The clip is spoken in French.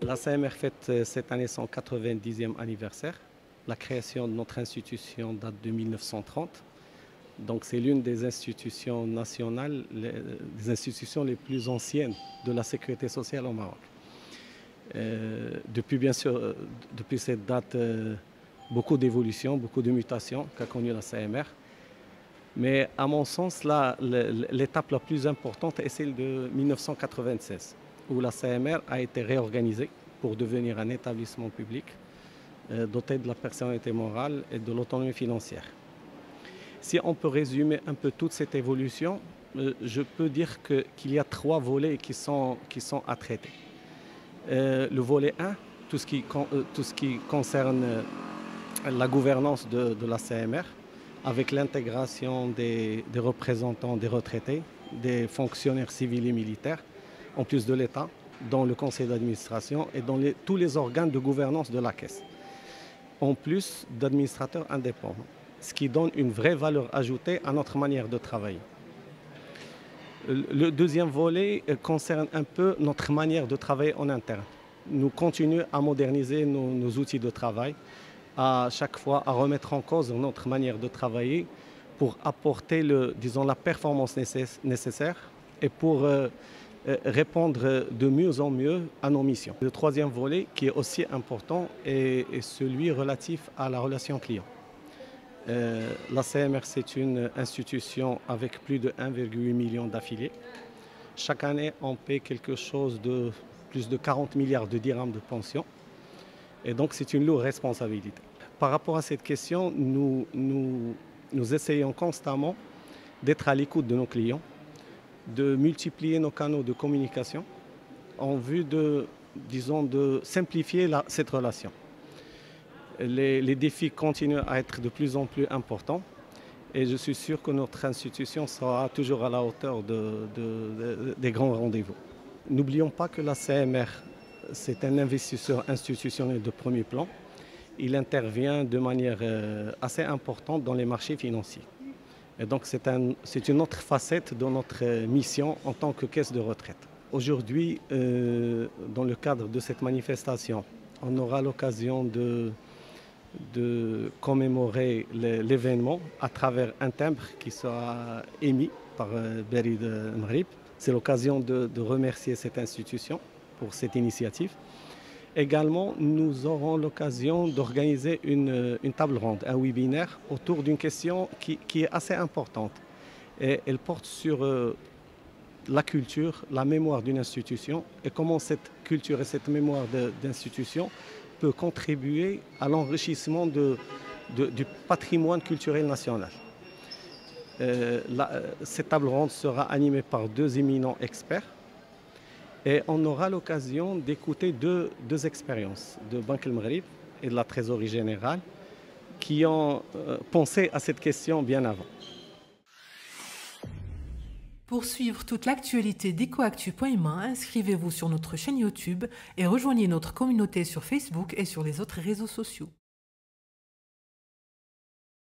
La CMR fête cette année son 90e anniversaire. La création de notre institution date de 1930. Donc c'est l'une des institutions nationales, des institutions les plus anciennes de la sécurité sociale au Maroc. Depuis bien sûr, depuis cette date, beaucoup d'évolutions, beaucoup de mutations qu'a connu la CMR. Mais à mon sens, là, l'étape la plus importante est celle de 1996, où la CMR a été réorganisée pour devenir un établissement public doté de la personnalité morale et de l'autonomie financière. Si on peut résumer un peu toute cette évolution, je peux dire qu'il y a trois volets qui sont à traiter. Le volet 1, tout ce qui concerne la gouvernance de la CMR, avec l'intégration des représentants des retraités, des fonctionnaires civils et militaires, en plus de l'État, dans le conseil d'administration et dans tous les organes de gouvernance de la Caisse, en plus d'administrateurs indépendants, ce qui donne une vraie valeur ajoutée à notre manière de travailler. Le deuxième volet concerne un peu notre manière de travailler en interne. Nous continuons à moderniser nos outils de travail, à chaque fois à remettre en cause notre manière de travailler pour apporter la performance nécessaire et pour répondre de mieux en mieux à nos missions. Le troisième volet, qui est aussi important, est celui relatif à la relation client. La CMR, c'est une institution avec plus de 1,8 million d'affiliés. Chaque année, on paie quelque chose de plus de 40 milliards de dirhams de pension. Et donc, c'est une lourde responsabilité. Par rapport à cette question, nous essayons constamment d'être à l'écoute de nos clients, de multiplier nos canaux de communication en vue de simplifier cette relation. Les défis continuent à être de plus en plus importants et je suis sûr que notre institution sera toujours à la hauteur des grands rendez-vous. N'oublions pas que la CMR, c'est un investisseur institutionnel de premier plan. Il intervient de manière assez importante dans les marchés financiers. Et donc c'est une autre facette de notre mission en tant que caisse de retraite. Aujourd'hui, dans le cadre de cette manifestation, on aura l'occasion de commémorer l'événement à travers un timbre qui sera émis par Berid Mghrib. C'est l'occasion de remercier cette institution pour cette initiative. Également, nous aurons l'occasion d'organiser une table ronde, un webinaire autour d'une question qui est assez importante. Et elle porte sur la culture, la mémoire d'une institution et comment cette culture et cette mémoire d'institution peut contribuer à l'enrichissement du patrimoine culturel national. Cette table ronde sera animée par deux éminents experts et on aura l'occasion d'écouter deux expériences de Banque El Mghrib et de la Trésorerie générale qui ont pensé à cette question bien avant. Pour suivre toute l'actualité d'EcoActu.ma, inscrivez-vous sur notre chaîne YouTube et rejoignez notre communauté sur Facebook et sur les autres réseaux sociaux.